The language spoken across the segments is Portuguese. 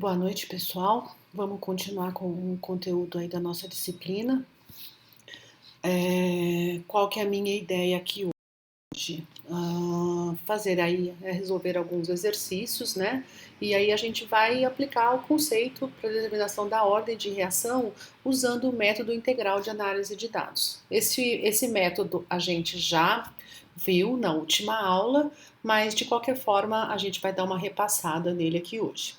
Boa noite, pessoal. Vamos continuar com o conteúdo aí da nossa disciplina. Qual que é a minha ideia aqui hoje? Fazer aí, resolver alguns exercícios, né? E aí a gente vai aplicar o conceito para determinação da ordem de reação usando o método integral de análise de dados. Esse método a gente já viu na última aula, mas de qualquer forma a gente vai dar uma repassada nele aqui hoje.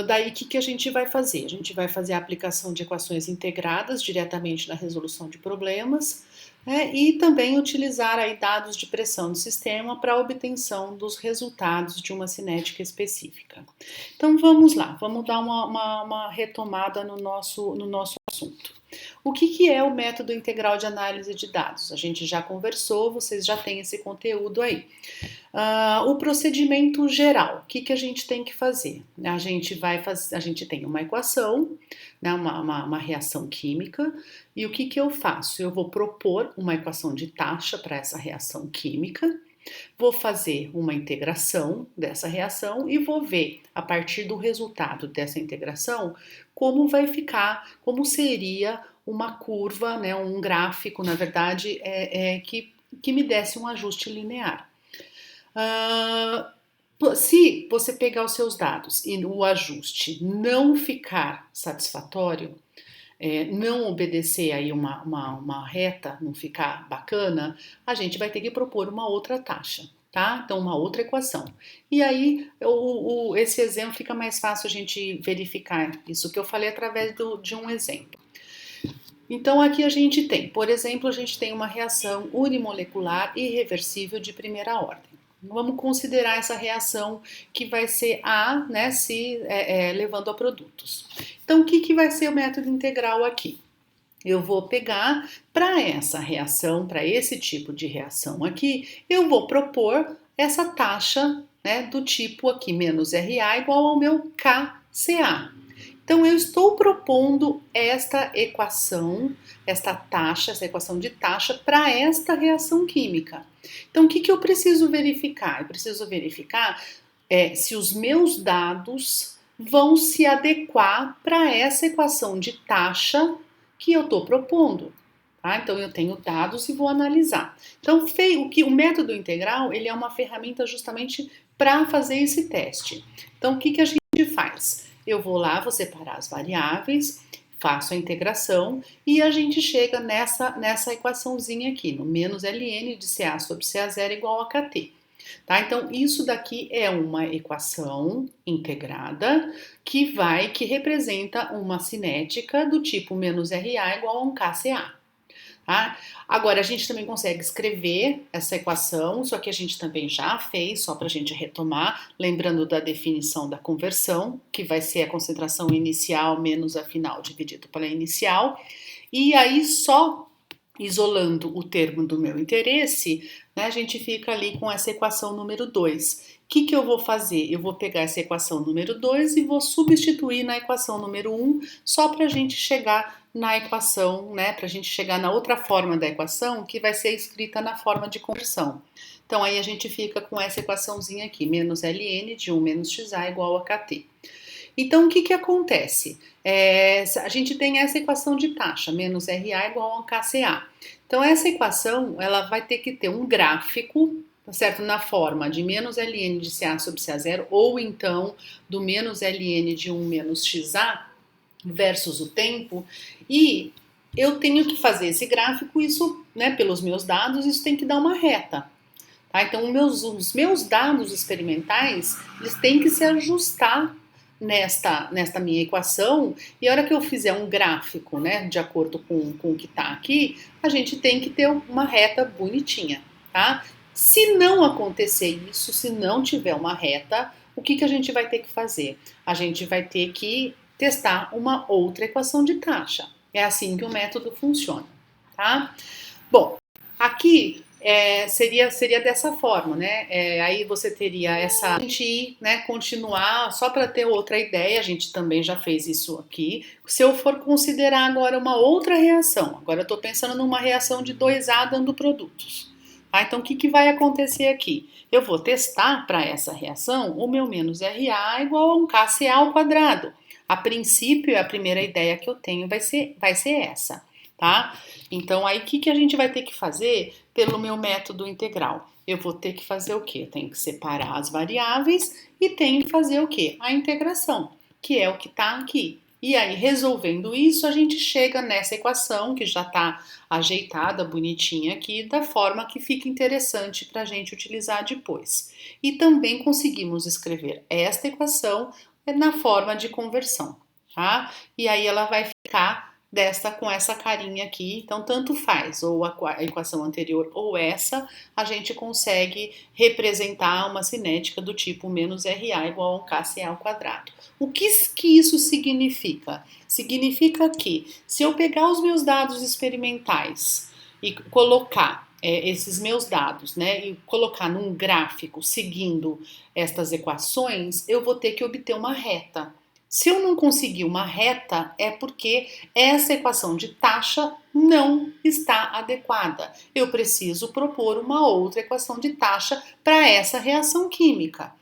Daí, o que a gente vai fazer? A gente vai fazer a aplicação de equações integradas diretamente na resolução de problemas, né, e também utilizar aí dados de pressão do sistema para a obtenção dos resultados de uma cinética específica. Então, vamos lá, vamos dar uma retomada no nosso assunto. O que é o método integral de análise de dados? A gente já conversou, vocês já têm esse conteúdo aí. O procedimento geral, o que a gente tem que fazer? A gente tem uma equação, né, uma reação química, e o que eu faço? Eu vou propor uma equação de taxa para essa reação química, vou fazer uma integração dessa reação e vou ver, a partir do resultado dessa integração, como vai ficar, como seria uma curva, né, um gráfico, na verdade, que me desse um ajuste linear. Se você pegar os seus dados e o ajuste não ficar satisfatório, não obedecer aí uma reta, não ficar bacana, a gente vai ter que propor uma outra taxa, tá? Então, uma outra equação. E aí, esse exemplo fica mais fácil a gente verificar isso que eu falei através de um exemplo. Então, aqui a gente tem, por exemplo, a gente tem uma reação unimolecular irreversível de primeira ordem. Vamos considerar essa reação que vai ser A, né, levando a produtos. Então, o que vai ser o método integral aqui? Eu vou pegar para essa reação, para esse tipo de reação aqui, eu vou propor essa taxa, né, do tipo aqui, menos RA igual ao meu KCA. Então, eu estou propondo esta equação, essa equação de taxa para esta reação química. Então, o que eu preciso verificar? Eu preciso verificar se os meus dados vão se adequar para essa equação de taxa que eu estou propondo. Tá? Então, eu tenho dados e vou analisar. Então, o método integral ele é uma ferramenta justamente para fazer esse teste. Então, o que a gente faz? Eu vou lá, vou separar as variáveis, faço a integração e a gente chega nessa equaçãozinha aqui, no menos ln de Ca sobre Ca0 igual a Kt. Tá? Então, isso daqui é uma equação integrada que representa uma cinética do tipo menos RA igual a um KCA. Tá? Agora, a gente também consegue escrever essa equação, só que a gente também já fez, só para a gente retomar, lembrando da definição da conversão, que vai ser a concentração inicial menos a final dividido pela inicial, e aí só isolando o termo do meu interesse, né, a gente fica ali com essa equação número 2. O que eu vou fazer? Eu vou pegar essa equação número 2 e vou substituir na equação número 1, só para a gente chegar na equação, né, para a gente chegar na outra forma da equação, que vai ser escrita na forma de conversão. Então, aí a gente fica com essa equaçãozinha aqui, menos ln de 1 menos xa igual a kt. Então, o que acontece? A gente tem essa equação de taxa, menos RA igual a KCA. Então, essa equação, ela vai ter que ter um gráfico, tá certo? Na forma de menos ln de Ca sobre Ca0, ou então do menos ln de 1 menos xa versus o tempo, e eu tenho que fazer esse gráfico, isso, né, pelos meus dados, isso tem que dar uma reta. Tá? Então, os meus dados experimentais, eles têm que se ajustar nesta minha equação, e a hora que eu fizer um gráfico, né, de acordo com o que está aqui, a gente tem que ter uma reta bonitinha, tá? Se não acontecer isso, se não tiver uma reta, o que a gente vai ter que fazer? A gente vai ter que testar uma outra equação de taxa. É assim que o método funciona, tá? Bom, aqui seria dessa forma, né? Aí você teria essa. A gente ir, né, continuar, só para ter outra ideia, a gente também já fez isso aqui. Se eu for considerar agora uma outra reação, agora eu estou pensando numa reação de 2A dando produtos. Tá? Então, o que vai acontecer aqui? eu vou testar para essa reação o meu menos RA igual a um KCA ao quadrado. A princípio, a primeira ideia que eu tenho vai ser essa, tá? Então, aí, o que a gente vai ter que fazer pelo meu método integral? Eu vou ter que fazer o quê? Eu tenho que separar as variáveis e tenho que fazer o quê? A integração, que é o que está aqui. E aí, resolvendo isso, a gente chega nessa equação que já está ajeitada, bonitinha aqui, da forma que fica interessante para a gente utilizar depois. E também conseguimos escrever esta equação na forma de conversão, tá? E aí ela vai ficar com essa carinha aqui, então tanto faz, ou a equação anterior ou essa, a gente consegue representar uma cinética do tipo menos RA igual a um KCA ao quadrado. O que isso significa? Significa que se eu pegar os meus dados experimentais e colocar esses meus dados, né, e colocar num gráfico seguindo estas equações, eu vou ter que obter uma reta. Se eu não conseguir uma reta, é porque essa equação de taxa não está adequada. Eu preciso propor uma outra equação de taxa para essa reação química.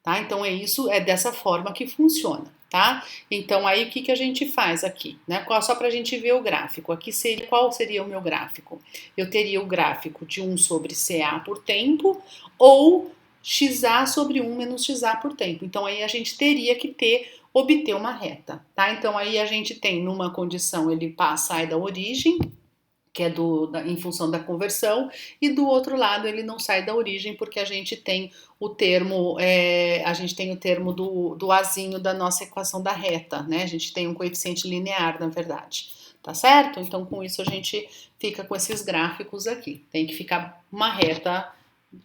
Tá? Então é dessa forma que funciona, tá? Então aí o que a gente faz aqui, né? Só para a gente ver o gráfico. Aqui qual seria o meu gráfico? Eu teria o gráfico de 1 sobre CA por tempo ou XA sobre 1 menos XA por tempo. Então aí a gente teria que obter uma reta, tá? Então aí a gente tem numa condição ele sai da origem, que é em função da conversão, e do outro lado ele não sai da origem porque a gente tem o termo, do azinho da nossa equação da reta, né? A gente tem um coeficiente linear, na verdade, tá certo? Então com isso a gente fica com esses gráficos aqui. Tem que ficar uma reta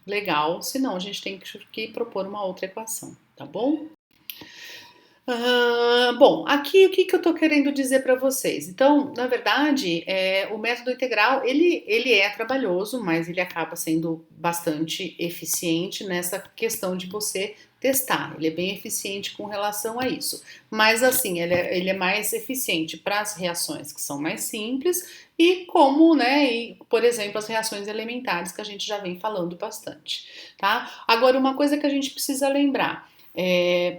legal, senão a gente tem que propor uma outra equação, tá bom? Bom, aqui o que eu estou querendo dizer para vocês? Então, na verdade, o método integral ele é trabalhoso, mas ele acaba sendo bastante eficiente nessa questão de você testar. Ele é bem eficiente com relação a isso. Mas assim, ele é mais eficiente para as reações que são mais simples e como, né, por exemplo, as reações elementares que a gente já vem falando bastante, tá? Agora, uma coisa que a gente precisa lembrar.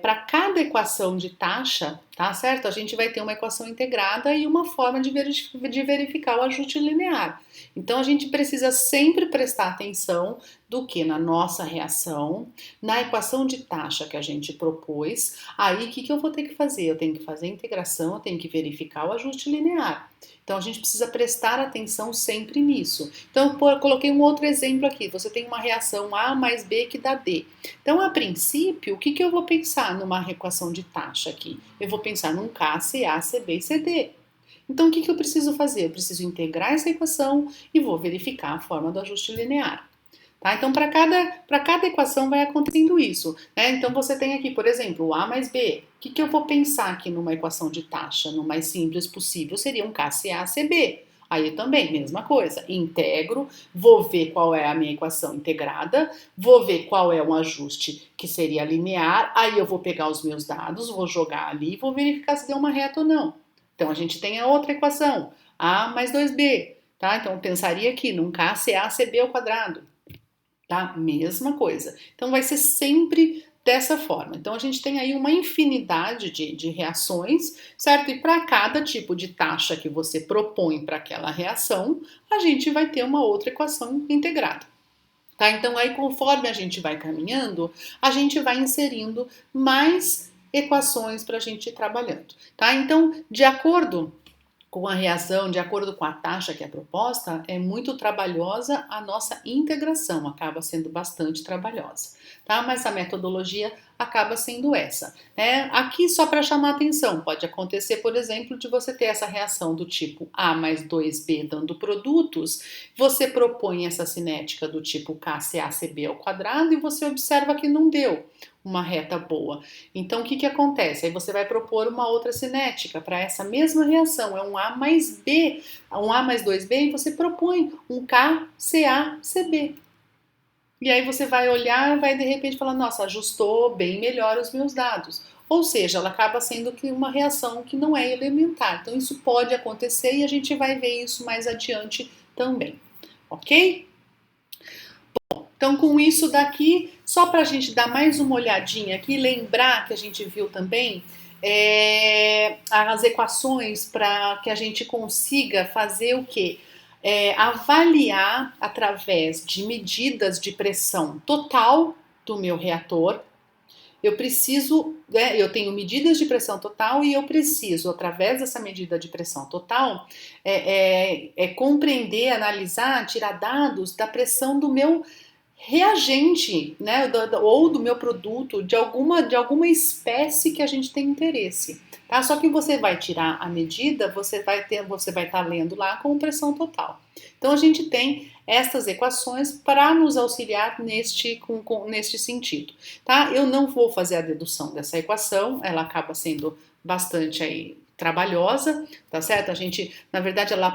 Para cada equação de taxa, tá certo? A gente vai ter uma equação integrada e uma forma de verificar o ajuste linear. Então a gente precisa sempre prestar atenção do que na nossa reação, na equação de taxa que a gente propôs. Aí o que eu vou ter que fazer? Eu tenho que fazer a integração, eu tenho que verificar o ajuste linear. Então a gente precisa prestar atenção sempre nisso. Então eu coloquei um outro exemplo aqui. Você tem uma reação A mais B que dá D. Então, a princípio, o que eu vou pensar numa equação de taxa aqui? Eu vou pensar num K, CA, CB e CD. Então, o que eu preciso fazer? Eu preciso integrar essa equação e vou verificar a forma do ajuste linear. Tá? Então, para cada equação vai acontecendo isso. Né? Então, você tem aqui, por exemplo, o A mais B. O que eu vou pensar aqui numa equação de taxa, no mais simples possível? Seria um KCA-CB. Aí também, mesma coisa, integro, vou ver qual é a minha equação integrada, vou ver qual é um ajuste que seria linear, aí eu vou pegar os meus dados, vou jogar ali e vou verificar se deu uma reta ou não. Então, a gente tem a outra equação, A mais 2B, tá? Então, eu pensaria aqui num KCA-CB ao quadrado. Tá? Mesma coisa. Então vai ser sempre dessa forma. Então a gente tem aí uma infinidade de reações, certo? E para cada tipo de taxa que você propõe para aquela reação, a gente vai ter uma outra equação integrada. Tá? Então aí conforme a gente vai caminhando, a gente vai inserindo mais equações para a gente ir trabalhando. Tá? Então, de acordo com a reação, de acordo com a taxa que é proposta, é muito trabalhosa a nossa integração, acaba sendo bastante trabalhosa, tá? Mas a metodologia acaba sendo essa, né? Aqui só para chamar atenção, pode acontecer, por exemplo, de você ter essa reação do tipo A mais 2B dando produtos, você propõe essa cinética do tipo KCACB ao quadrado e você observa que não deu uma reta boa. Então, o que acontece? Aí você vai propor uma outra cinética para essa mesma reação, é um A mais B, um A mais 2B, e você propõe um KCACB. E aí você vai olhar e vai de repente falar, nossa, ajustou bem melhor os meus dados. Ou seja, ela acaba sendo uma reação que não é elementar. Então, isso pode acontecer e a gente vai ver isso mais adiante também. Ok? Então, com isso daqui, só para a gente dar mais uma olhadinha aqui, lembrar que a gente viu também as equações para que a gente consiga fazer o quê? Avaliar através de medidas de pressão total do meu reator. Eu preciso, eu tenho medidas de pressão total e eu preciso, através dessa medida de pressão total, compreender, analisar, tirar dados da pressão do meu reagente, né, ou do meu produto, de alguma espécie que a gente tem interesse, tá? Só que você vai tirar a medida, você vai estar lendo lá com pressão total. Então a gente tem estas equações para nos auxiliar neste sentido, tá? Eu não vou fazer a dedução dessa equação, ela acaba sendo bastante aí trabalhosa, tá certo? A gente, na verdade, ela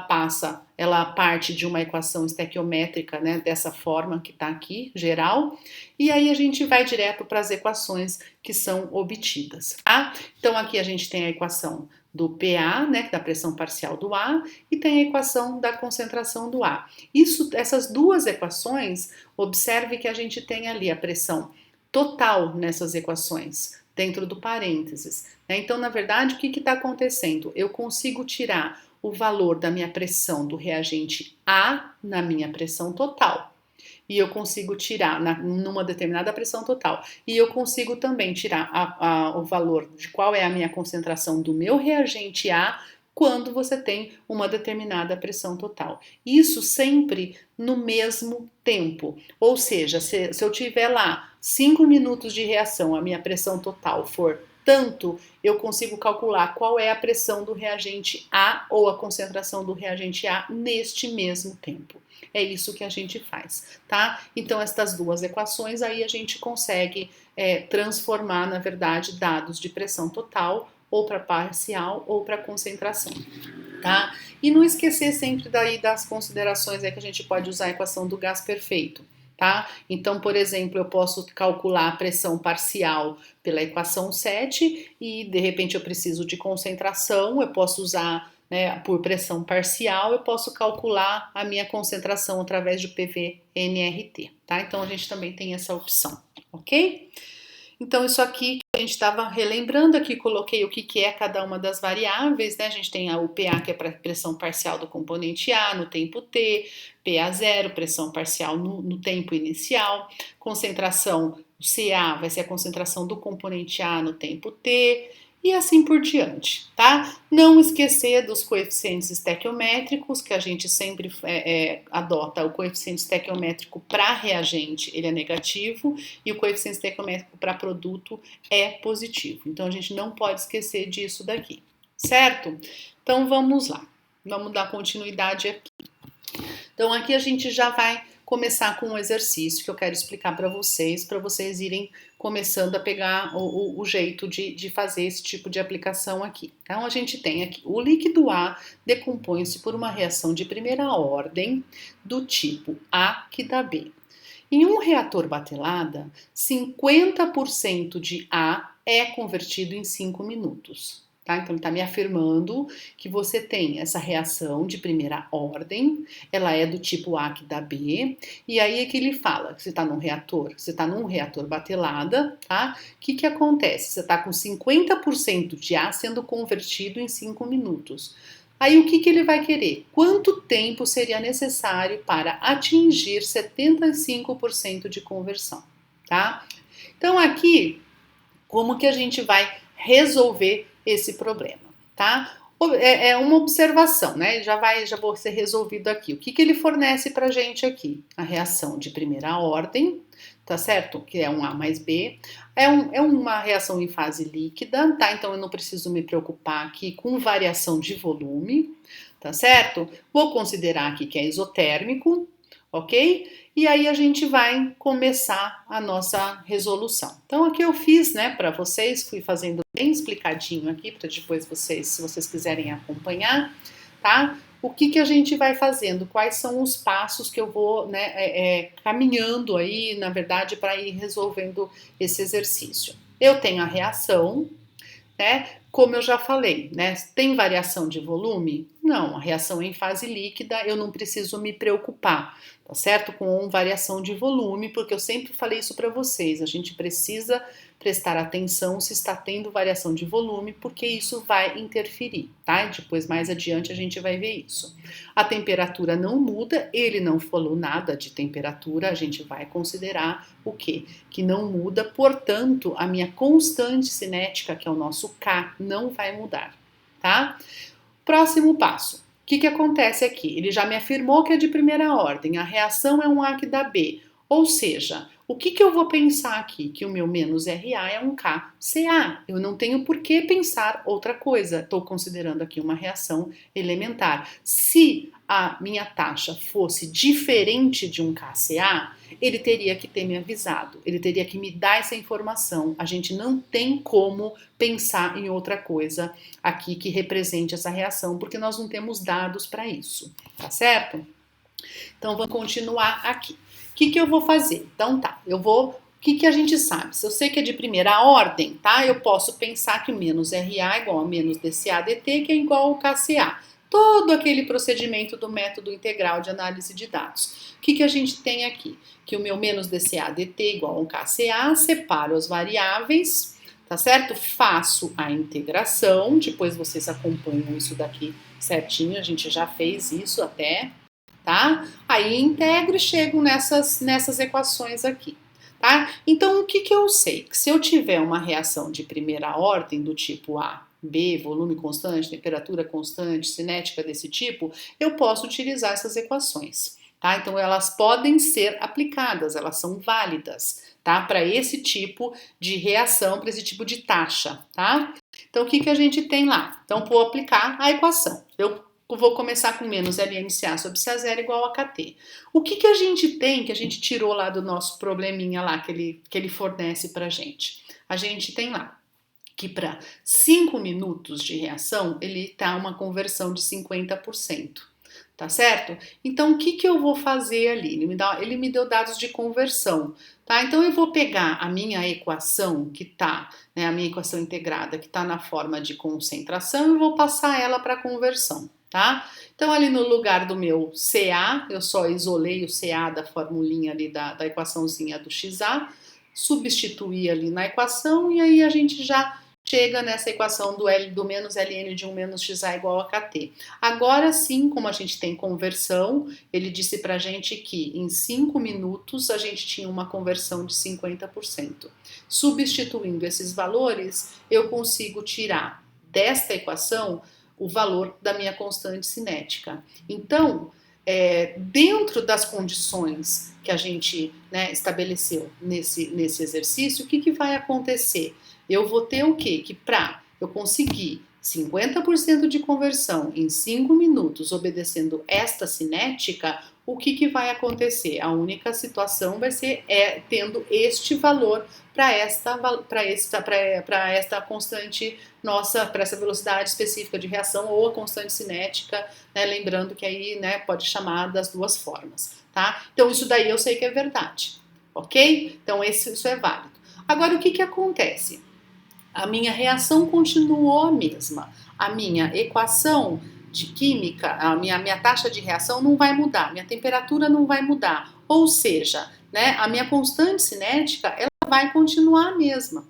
parte de uma equação estequiométrica, né, dessa forma que tá aqui, geral, e aí a gente vai direto para as equações que são obtidas, tá? Então aqui a gente tem a equação do PA, né, da pressão parcial do A, e tem a equação da concentração do A. Essas duas equações, observe que a gente tem ali a pressão total nessas equações, dentro do parênteses. Então, na verdade, o que está acontecendo? Eu consigo tirar o valor da minha pressão do reagente A na minha pressão total. E eu consigo tirar numa determinada pressão total. E eu consigo também tirar o valor de qual é a minha concentração do meu reagente A quando você tem uma determinada pressão total. Isso sempre no mesmo tempo. Ou seja, se eu tiver lá 5 minutos de reação, a minha pressão total for tanto, eu consigo calcular qual é a pressão do reagente A ou a concentração do reagente A neste mesmo tempo. É isso que a gente faz, tá? Então, estas duas equações aí a gente consegue transformar, na verdade, dados de pressão total ou para parcial ou para concentração, tá? E não esquecer sempre daí das considerações que a gente pode usar a equação do gás perfeito, tá? Então, por exemplo, eu posso calcular a pressão parcial pela equação 7 e de repente eu preciso de concentração, eu posso usar, né, por pressão parcial, eu posso calcular a minha concentração através do PV-nRT, tá? Então a gente também tem essa opção, ok? Então, isso aqui que a gente estava relembrando aqui, coloquei o que é cada uma das variáveis, né? A gente tem o PA, que é para pressão parcial do componente A no tempo T, PA0, pressão parcial no tempo inicial, concentração, o CA vai ser a concentração do componente A no tempo T, e assim por diante, tá? Não esquecer dos coeficientes estequiométricos, que a gente sempre adota o coeficiente estequiométrico para reagente, ele é negativo, e o coeficiente estequiométrico para produto é positivo. Então, a gente não pode esquecer disso daqui, certo? Então, vamos lá. Vamos dar continuidade aqui. Então, aqui a gente já vai começar com um exercício que eu quero explicar para vocês irem começando a pegar o jeito de fazer esse tipo de aplicação aqui. Então, a gente tem aqui, o líquido A decompõe-se por uma reação de primeira ordem do tipo A que dá B. Em um reator batelada, 50% de A é convertido em 5 minutos. Tá? Então, ele está me afirmando que você tem essa reação de primeira ordem, ela é do tipo A que dá B, e aí é que ele fala que você está num reator batelada, tá? O que acontece? Você está com 50% de A sendo convertido em 5 minutos. Aí o que ele vai querer? Quanto tempo seria necessário para atingir 75% de conversão, tá? Então aqui, como que a gente vai resolver esse problema, tá? É uma observação, né? Já vou ser resolvido aqui. O que ele fornece pra gente aqui? A reação de primeira ordem, tá certo? Que é um A mais B. É uma reação em fase líquida, tá? Então eu não preciso me preocupar aqui com variação de volume, tá certo? Vou considerar aqui que é isotérmico, ok? E aí a gente vai começar a nossa resolução. Então aqui eu fiz, né, para vocês, fui fazendo bem explicadinho aqui para depois vocês, se vocês quiserem acompanhar, tá? O que a gente vai fazendo? Quais são os passos que eu vou, né, caminhando aí, na verdade, para ir resolvendo esse exercício? Eu tenho a reação, né? Como eu já falei, né? Tem variação de volume? Não, a reação em fase líquida eu não preciso me preocupar, tá certo? Com variação de volume, porque eu sempre falei isso para vocês, a gente precisa prestar atenção se está tendo variação de volume, porque isso vai interferir, tá? Depois, mais adiante, a gente vai ver isso. A temperatura não muda, ele não falou nada de temperatura, a gente vai considerar o quê? Que não muda, portanto, a minha constante cinética, que é o nosso K, não vai mudar, tá? Próximo passo. O que acontece aqui? Ele já me afirmou que é de primeira ordem, a reação é um A que dá B. Ou seja, o que eu vou pensar aqui? Que o meu menos RA é um KCA. Eu não tenho por que pensar outra coisa. Estou considerando aqui uma reação elementar. Se a minha taxa fosse diferente de um KCA, ele teria que ter me avisado, ele teria que me dar essa informação. A gente não tem como pensar em outra coisa aqui que represente essa reação, porque nós não temos dados para isso, tá certo? Então vamos continuar aqui. O que eu vou fazer? Então tá, o que a gente sabe? Se eu sei que é de primeira ordem, tá? Eu posso pensar que o menos RA é igual a menos DCA-DT, que é igual ao KCA. Todo aquele procedimento do método integral de análise de dados. O que a gente tem aqui? Que o meu menos DCA-DT é igual ao KCA, separo as variáveis, tá certo? Faço a integração, depois vocês acompanham isso daqui certinho, a gente já fez isso até, tá? Aí integro e chego nessas equações aqui, tá? Então, o que eu sei? Que se eu tiver uma reação de primeira ordem do tipo A, B, volume constante, temperatura constante, cinética desse tipo, eu posso utilizar essas equações, tá? Então, elas podem ser aplicadas, elas são válidas, tá? Para esse tipo de reação, para esse tipo de taxa, tá? Então, o que a gente tem lá? Então, vou aplicar a equação. Eu vou começar com menos LNCA sobre CA0 igual a KT. O que a gente tem, que a gente tirou lá do nosso probleminha lá, que ele fornece pra gente? A gente tem lá que para 5 minutos de reação, ele tá uma conversão de 50%. Tá certo? Então, o que eu vou fazer ali? Ele me deu dados de conversão, tá? Então, eu vou pegar a minha equação que tá, né, a minha equação integrada que tá na forma de concentração e vou passar ela para conversão, tá? Então, ali no lugar do meu CA, eu só isolei o CA da formulinha ali da equaçãozinha do XA, substituí ali na equação e aí a gente já chega nessa equação do menos Ln de 1 menos XA igual a KT. Agora sim, como a gente tem conversão, ele disse pra gente que em 5 minutos a gente tinha uma conversão de 50%. Substituindo esses valores, eu consigo tirar desta equação o valor da minha constante cinética. Então, dentro das condições que a gente, né, estabeleceu nesse exercício, o que vai acontecer? Eu vou ter o quê? Que para eu conseguir 50% de conversão em 5 minutos obedecendo esta cinética, o que vai acontecer? A única situação vai ser tendo este valor para esta constante nossa, para essa velocidade específica de reação ou a constante cinética, né? Lembrando que aí, né, pode chamar das duas formas, tá? Então isso daí eu sei que é verdade, ok? Então isso é válido. Agora o que acontece? A minha reação continuou a mesma. A minha equação de química, a minha taxa de reação não vai mudar, minha temperatura não vai mudar. Ou seja, né, a minha constante cinética ela vai continuar a mesma,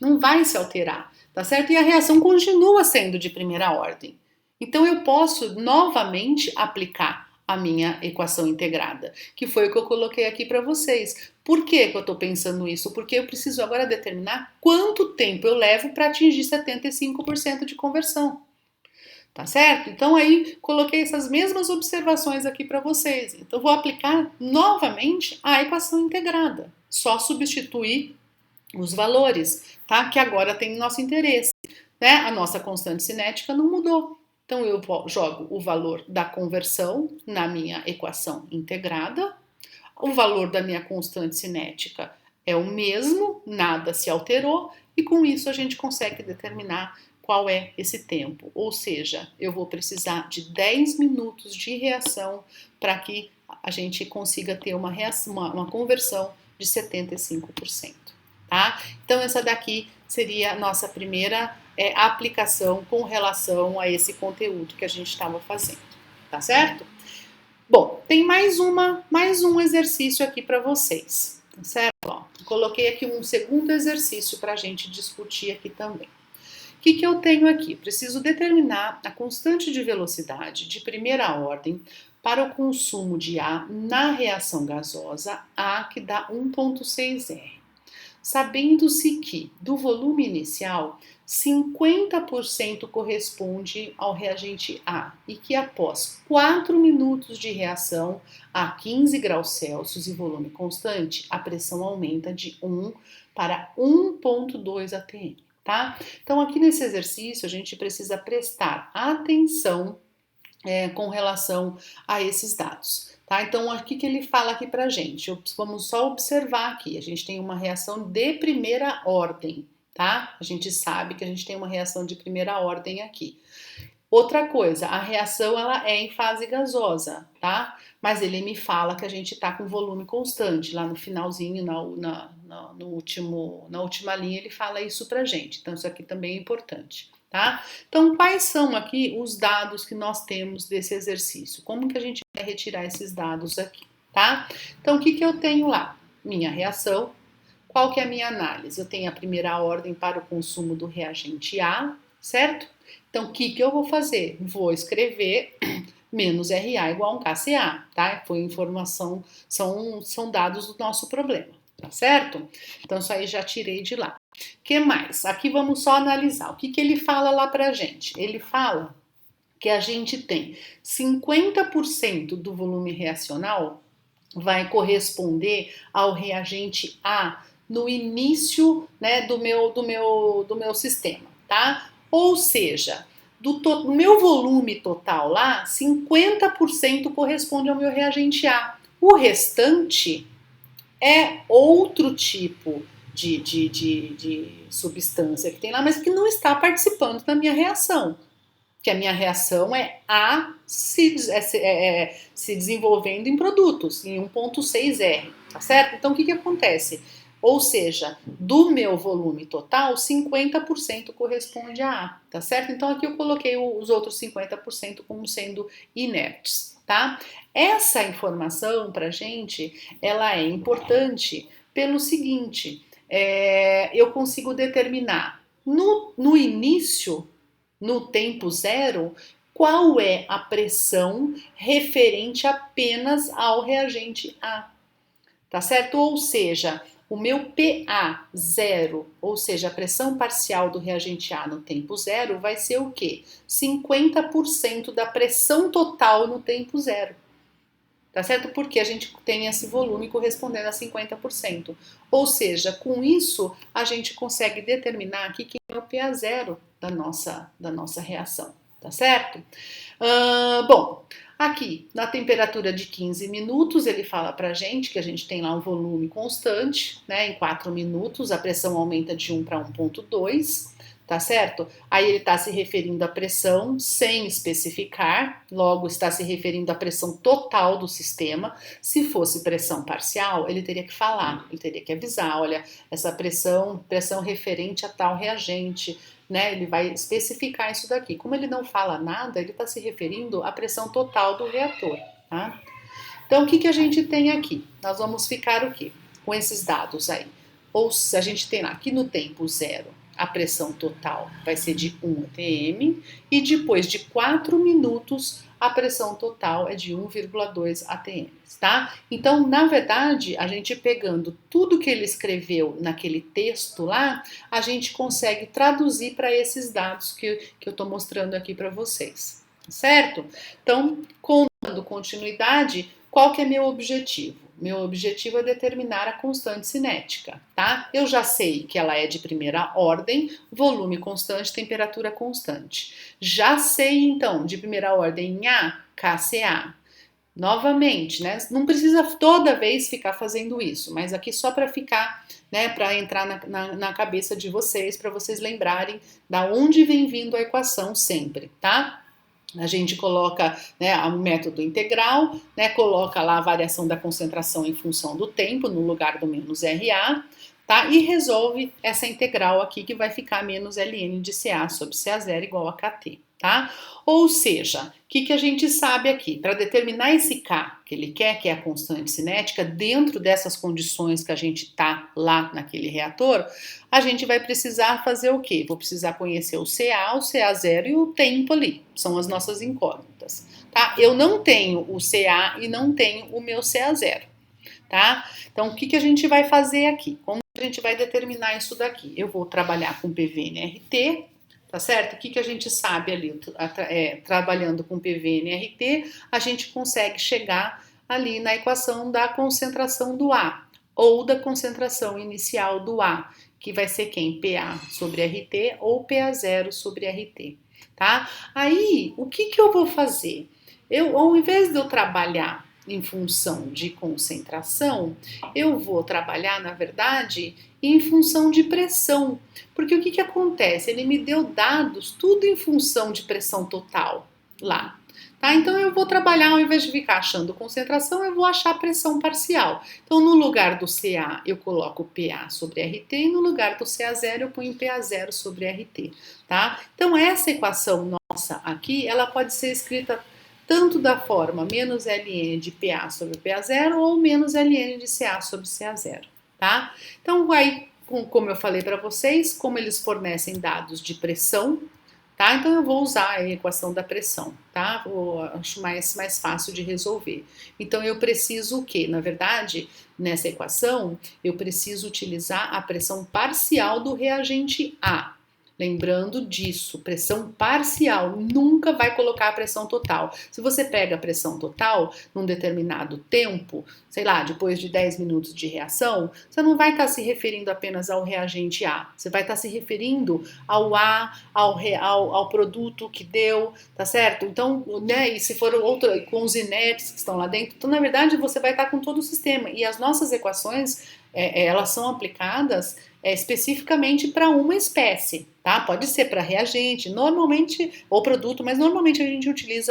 não vai se alterar, tá certo? E a reação continua sendo de primeira ordem. Então eu posso novamente aplicar a minha equação integrada, que foi o que eu coloquei aqui para vocês. Por que eu estou pensando isso? Porque eu preciso agora determinar quanto tempo eu levo para atingir 75% de conversão. Tá certo? Então aí coloquei essas mesmas observações aqui para vocês. Então vou aplicar novamente a equação integrada. Só substituir os valores, tá? Que agora tem nosso interesse, né? A nossa constante cinética não mudou. Então eu jogo o valor da conversão na minha equação integrada. O valor da minha constante cinética é o mesmo, nada se alterou, e com isso a gente consegue determinar qual é esse tempo. Ou seja, eu vou precisar de 10 minutos de reação para que a gente consiga ter uma conversão de 75%. tá? Então essa daqui seria a nossa primeira aplicação com relação a esse conteúdo que a gente estava fazendo, tá certo? Bom, tem mais um exercício aqui para vocês, tá certo? Ó, coloquei aqui um segundo exercício para a gente discutir aqui também. O que eu tenho aqui? Preciso determinar a constante de velocidade de primeira ordem para o consumo de A na reação gasosa A, que dá 1,6 R. Sabendo-se que do volume inicial, 50% corresponde ao reagente A e que após 4 minutos de reação a 15 graus Celsius e volume constante, a pressão aumenta de 1 para 1,2 atm. Tá? Então, aqui nesse exercício, a gente precisa prestar atenção com relação a esses dados. Tá? Então, o que ele fala aqui pra gente? Vamos só observar aqui. A gente tem uma reação de primeira ordem, tá? A gente sabe que a gente tem uma reação de primeira ordem aqui. Outra coisa, a reação ela é em fase gasosa, tá? Mas ele me fala que a gente tá com volume constante. Lá no finalzinho, na última linha, ele fala isso pra gente. Então, isso aqui também é importante. Tá? Então, quais são aqui os dados que nós temos desse exercício? Como que a gente vai retirar esses dados aqui, tá? Então, o que eu tenho lá? Minha reação. Qual que é a minha análise? Eu tenho a primeira ordem para o consumo do reagente A, certo? Então, o que eu vou fazer? Vou escrever menos RA igual a um KCA, tá? Foi informação, são dados do nosso problema, tá certo? Então, isso aí já tirei de lá. O que mais? Aqui vamos só analisar. O que ele fala lá pra gente? Ele fala que a gente tem 50% do volume reacional vai corresponder ao reagente A no início, né, do meu sistema, tá? Ou seja, do meu volume total lá, 50% corresponde ao meu reagente A. O restante é outro tipo de substância que tem lá, mas que não está participando da minha reação. Que a minha reação é A se desenvolvendo em produtos, em 1,6 R, tá certo? Então, o que acontece? Ou seja, do meu volume total, 50% corresponde a A, tá certo? Então, aqui eu coloquei os outros 50% como sendo inertes, tá? Essa informação pra gente, ela é importante pelo seguinte, eu consigo determinar no início, no tempo zero, qual é a pressão referente apenas ao reagente A, tá certo? Ou seja, o meu PA zero, ou seja, a pressão parcial do reagente A no tempo zero, vai ser o quê? 50% da pressão total no tempo zero. Tá certo? Porque a gente tem esse volume correspondendo a 50%. Ou seja, com isso, a gente consegue determinar aqui quem é o PA zero da nossa reação. Tá certo? Bom, aqui na temperatura de 15 minutos, ele fala pra gente que a gente tem lá um volume constante, né? Em 4 minutos, a pressão aumenta de 1 para 1,2. Tá certo? Aí ele está se referindo à pressão sem especificar, logo está se referindo à pressão total do sistema. Se fosse pressão parcial, ele teria que falar, ele teria que avisar, olha, essa pressão referente a tal reagente, né? Ele vai especificar isso daqui. Como ele não fala nada, ele está se referindo à pressão total do reator, tá? Então, o que a gente tem aqui? Nós vamos ficar o quê? Com esses dados aí. Ou se a gente tem lá, aqui no tempo zero, a pressão total vai ser de 1 atm e depois de 4 minutos a pressão total é de 1,2 atm, tá? Então, na verdade, a gente pegando tudo que ele escreveu naquele texto lá, a gente consegue traduzir para esses dados que eu estou mostrando aqui para vocês, certo? Então, dando continuidade, qual que é meu objetivo? Meu objetivo é determinar a constante cinética, tá? Eu já sei que ela é de primeira ordem, volume constante, temperatura constante. Já sei, então, de primeira ordem em A, KCA. Novamente, né? Não precisa toda vez ficar fazendo isso, mas aqui só para ficar, né? Para entrar na cabeça de vocês, para vocês lembrarem da onde vem vindo a equação sempre, tá? A gente coloca, né, o método integral, né, coloca lá a variação da concentração em função do tempo, no lugar do menos RA, tá? E resolve essa integral aqui que vai ficar menos ln de Ca sobre Ca0 igual a Kt, tá? Ou seja, o que a gente sabe aqui? Para determinar esse K que ele quer, que é a constante cinética, dentro dessas condições que a gente tá lá naquele reator, a gente vai precisar fazer o quê? Vou precisar conhecer o Ca, o Ca0 e o tempo ali, são as nossas incógnitas, tá? Eu não tenho o Ca e não tenho o meu Ca0, tá? Então, o que a gente vai fazer aqui? Como a gente vai determinar isso daqui? Eu vou trabalhar com PV-NRT, tá certo? O que a gente sabe ali, trabalhando com PV-NRT, a gente consegue chegar ali na equação da concentração do A, ou da concentração inicial do A, que vai ser quem? PA sobre RT ou PA0 sobre RT, tá? Aí, o que eu vou fazer? Ao invés de eu trabalhar em função de concentração, eu vou trabalhar, na verdade, em função de pressão. Porque o que acontece? Ele me deu dados tudo em função de pressão total lá. Tá? Então eu vou trabalhar, ao invés de ficar achando concentração, eu vou achar pressão parcial. Então no lugar do Ca eu coloco PA sobre RT e no lugar do Ca0 eu ponho PA0 sobre RT. Tá? Então essa equação nossa aqui, ela pode ser escrita tanto da forma menos ln de PA sobre PA0 ou menos ln de Ca sobre Ca0, tá? Então, aí, como eu falei para vocês, como eles fornecem dados de pressão, tá? Então, eu vou usar a equação da pressão, tá? Acho mais fácil de resolver. Então, eu preciso o quê? Na verdade, nessa equação, eu preciso utilizar a pressão parcial do reagente A. Lembrando disso, pressão parcial, nunca vai colocar a pressão total. Se você pega a pressão total num determinado tempo, sei lá, depois de 10 minutos de reação, você não vai estar se referindo apenas ao reagente A, você vai estar se referindo ao A, ao produto que deu, tá certo? Então, né, e se for outro, com os inertes que estão lá dentro, então na verdade você vai estar com todo o sistema. E as nossas equações, elas são aplicadas especificamente para uma espécie, tá? Pode ser para reagente, normalmente, ou produto, mas normalmente a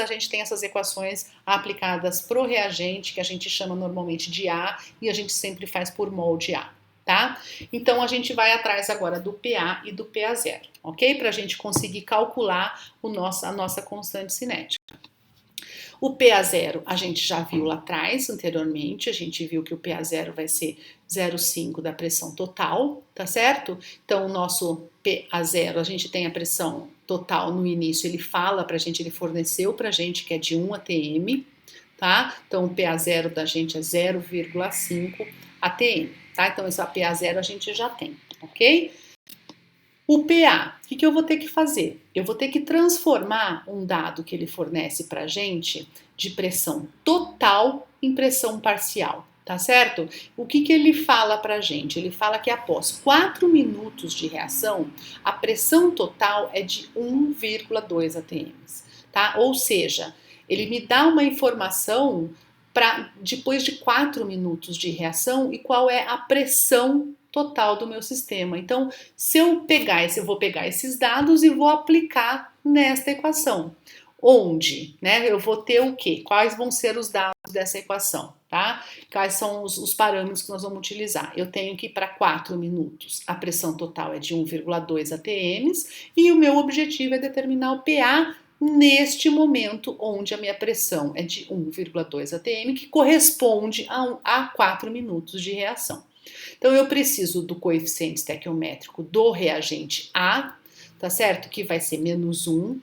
gente tem essas equações aplicadas para o reagente, que a gente chama normalmente de A, e a gente sempre faz por mol de A, tá? Então a gente vai atrás agora do PA e do PA0, ok? Para a gente conseguir calcular a nossa constante cinética. O PA0 a gente já viu lá atrás, anteriormente, a gente viu que o PA0 vai ser 0,5 da pressão total, tá certo? Então, o nosso PA0, a gente tem a pressão total no início, ele fala pra gente, ele forneceu pra gente que é de 1 atm, tá? Então, o PA0 da gente é 0,5 atm, tá? Então, esse PA0 a gente já tem, ok? O PA, o que eu vou ter que fazer? Eu vou ter que transformar um dado que ele fornece para a gente de pressão total em pressão parcial, tá certo? O que ele fala para a gente? Ele fala que após 4 minutos de reação, a pressão total é de 1,2 atm, tá? Ou seja, ele me dá uma informação para depois de 4 minutos de reação e qual é a pressão total do meu sistema. Então, se eu vou pegar esses dados e vou aplicar nesta equação. Onde, né? Eu vou ter o quê? Quais vão ser os dados dessa equação, tá? Quais são os parâmetros que nós vamos utilizar? Eu tenho que para 4 minutos a pressão total é de 1,2 atm e o meu objetivo é determinar o PA neste momento onde a minha pressão é de 1,2 atm, que corresponde a 4 minutos de reação. Então, eu preciso do coeficiente estequiométrico do reagente A, tá certo? Que vai ser menos 1,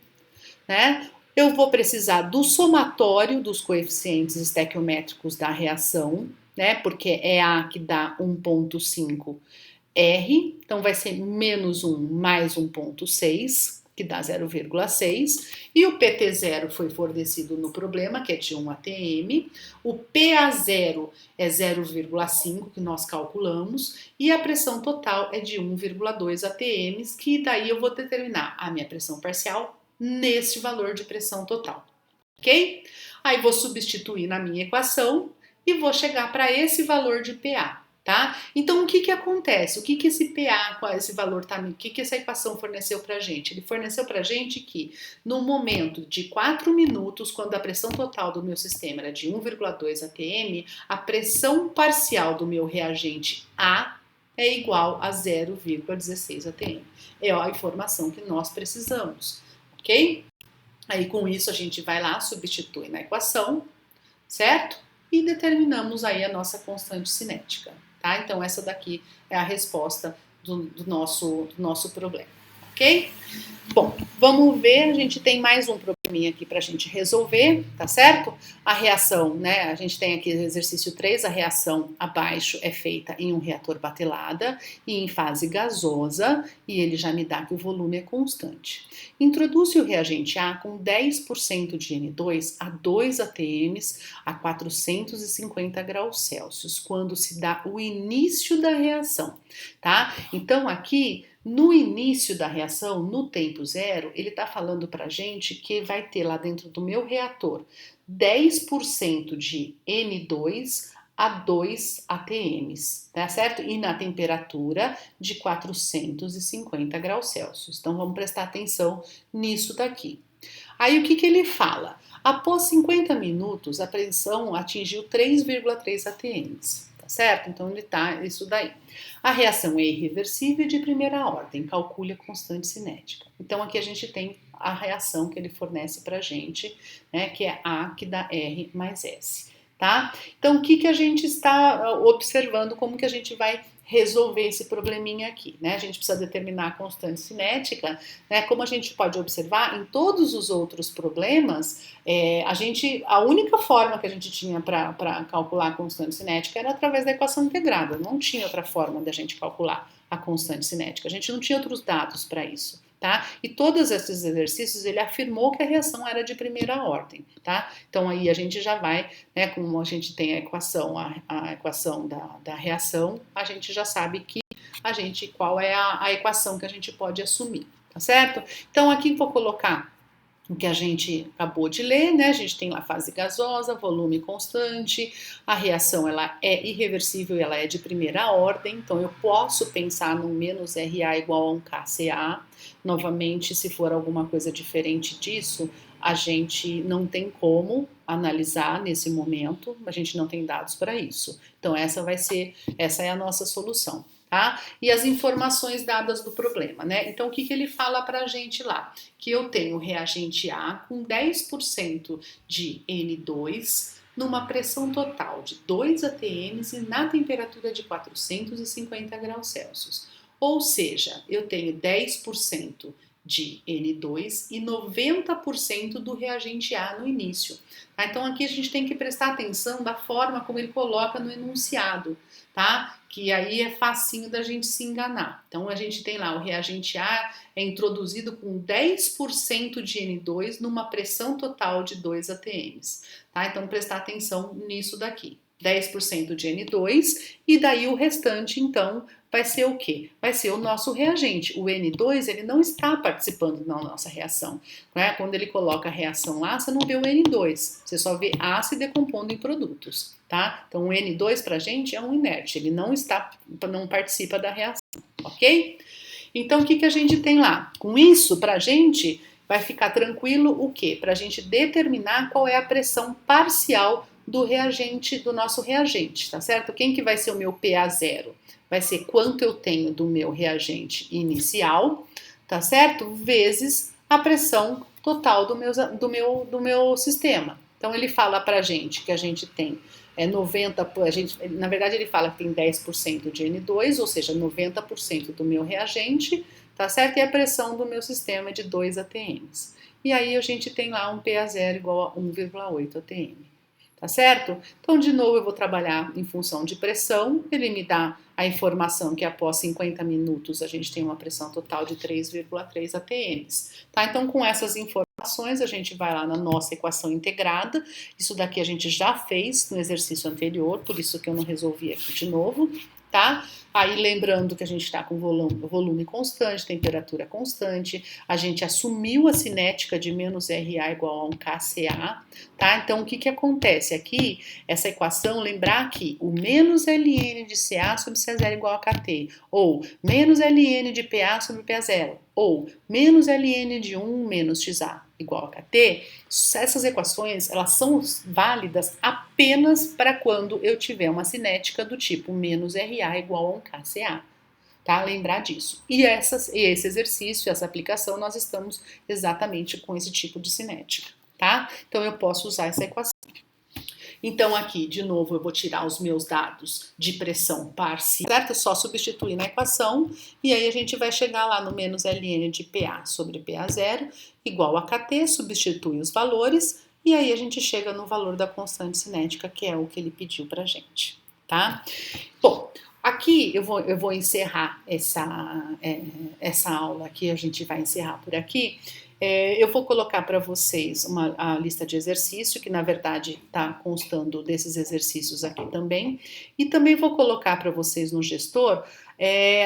né? Eu vou precisar do somatório dos coeficientes estequiométricos da reação, né? Porque é A que dá 1,5 R, então vai ser menos 1 mais 1,6, que dá 0,6, e o PT0 foi fornecido no problema, que é de 1 atm, o PA0 é 0,5, que nós calculamos, e a pressão total é de 1,2 atm, que daí eu vou determinar a minha pressão parcial neste valor de pressão total, ok? Aí vou substituir na minha equação e vou chegar para esse valor de PA. Tá? Então, o que acontece? O que esse PA, qual esse valor tá? O que essa equação forneceu pra gente? Ele forneceu pra gente que no momento de 4 minutos, quando a pressão total do meu sistema era de 1,2 atm, a pressão parcial do meu reagente A é igual a 0,16 atm. É a informação que nós precisamos, ok? Aí com isso a gente vai lá, substitui na equação, certo? E determinamos aí a nossa constante cinética, tá? Então essa daqui é a resposta do nosso problema, ok? Bom, vamos ver, a gente tem mais um probleminha aqui para a gente resolver, tá certo? A reação, né, a gente tem aqui no exercício 3, a reação abaixo é feita em um reator batelada e em fase gasosa, e ele já me dá que o volume é constante. Introduz o reagente A com 10% de N2 a 2 atm a 450 graus Celsius, quando se dá o início da reação, tá? Então aqui no início da reação, no tempo zero, ele está falando para a gente que vai ter lá dentro do meu reator 10% de N2 a 2 atms, tá certo? E na temperatura de 450 graus Celsius. Então vamos prestar atenção nisso daqui. Aí o que ele fala? Após 50 minutos, a pressão atingiu 3,3 atms, tá certo? Então ele tá isso daí. A reação é irreversível e de primeira ordem, calcule a constante cinética. Então aqui a gente tem a reação que ele fornece pra gente, né, que é A que dá R mais S, tá? Então o que a gente está observando, como que a gente vai resolver esse probleminha aqui, né? A gente precisa determinar a constante cinética, né? Como a gente pode observar, em todos os outros problemas, a única forma que a gente tinha para calcular a constante cinética era através da equação integrada, não tinha outra forma da gente calcular a constante cinética, a gente não tinha outros dados para isso. Tá? E todos esses exercícios ele afirmou que a reação era de primeira ordem, tá? Então aí a gente já vai, né, como a gente tem a equação da reação, a gente já sabe que qual é a equação que a gente pode assumir, tá certo? Então aqui vou colocar o que a gente acabou de ler, né? A gente tem lá fase gasosa, volume constante, a reação ela é irreversível e ela é de primeira ordem, então eu posso pensar no menos RA igual a um KCA. Novamente, se for alguma coisa diferente disso, a gente não tem como analisar nesse momento, a gente não tem dados para isso. Então essa é a nossa solução. Tá? E as informações dadas do problema, né? Então, o que ele fala para a gente lá? Que eu tenho reagente A com 10% de N2 numa pressão total de 2 atms e na temperatura de 450 graus Celsius. Ou seja, eu tenho 10% de N2 e 90% do reagente A no início. Tá? Então, aqui a gente tem que prestar atenção da forma como ele coloca no enunciado, tá? Que aí é facinho da gente se enganar. Então a gente tem lá o reagente A é introduzido com 10% de N2 numa pressão total de 2 atms, tá? Então prestar atenção nisso daqui. 10% de N2 e daí o restante então vai ser o quê? Vai ser o nosso reagente. O N2 ele não está participando da nossa reação, né? Quando ele coloca a reação lá, você não vê o N2, você só vê A se decompondo em produtos, tá? Então o N2 pra gente é um inerte, ele não participa da reação, ok? Então o que a gente tem lá? Com isso, pra gente vai ficar tranquilo o quê? Pra gente determinar qual é a pressão parcial do reagente, do nosso reagente, tá certo? Quem que vai ser o meu PA0? Vai ser quanto eu tenho do meu reagente inicial, tá certo? Vezes a pressão total do meu sistema. Então ele fala pra gente que a gente tem 90, na verdade ele fala que tem 10% de N2, ou seja, 90% do meu reagente, tá certo? E a pressão do meu sistema é de 2 atms. E aí a gente tem lá um PA0 igual a 1,8 atm. Tá certo? Então, de novo, eu vou trabalhar em função de pressão. Ele me dá a informação que após 50 minutos a gente tem uma pressão total de 3,3 atms. Tá? Então, com essas informações, a gente vai lá na nossa equação integrada. Isso daqui a gente já fez no exercício anterior, por isso que eu não resolvi aqui de novo. Tá? Aí lembrando que a gente está com volume constante, temperatura constante, a gente assumiu a cinética de menos RA igual a um KCA, tá? Então o que acontece aqui? Essa equação, lembrar que o menos LN de CA sobre C0 igual a KT, ou menos LN de PA sobre PA0, ou menos ln de 1 menos xa igual a kt, essas equações elas são válidas apenas para quando eu tiver uma cinética do tipo menos RA igual a 1 kCa. Tá? Lembrar disso. E esse exercício, essa aplicação, nós estamos exatamente com esse tipo de cinética, tá? Então eu posso usar essa equação. Então aqui, de novo, eu vou tirar os meus dados de pressão parcial, certo? É só substituir na equação e aí a gente vai chegar lá no menos ln de PA sobre PA0 igual a KT, substitui os valores e aí a gente chega no valor da constante cinética, que é o que ele pediu pra gente, tá? Bom, aqui eu vou encerrar essa aula aqui, a gente vai encerrar por aqui. Eu vou colocar para vocês a lista de exercício, que na verdade está constando desses exercícios aqui também, e também vou colocar para vocês no gestor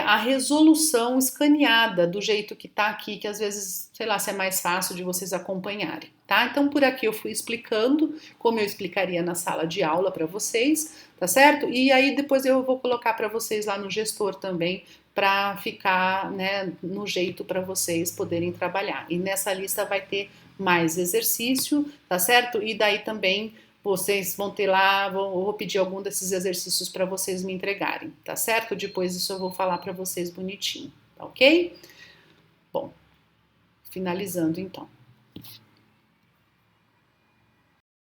a resolução escaneada do jeito que está aqui, que às vezes, sei lá, se é mais fácil de vocês acompanharem, tá? Então por aqui eu fui explicando como eu explicaria na sala de aula para vocês, tá certo? E aí depois eu vou colocar para vocês lá no gestor também, para ficar, né, no jeito para vocês poderem trabalhar. E nessa lista vai ter mais exercício, tá certo? E daí também vocês vão ter lá, vou pedir algum desses exercícios para vocês me entregarem, tá certo? Depois isso eu vou falar para vocês bonitinho, tá ok? Bom, finalizando então.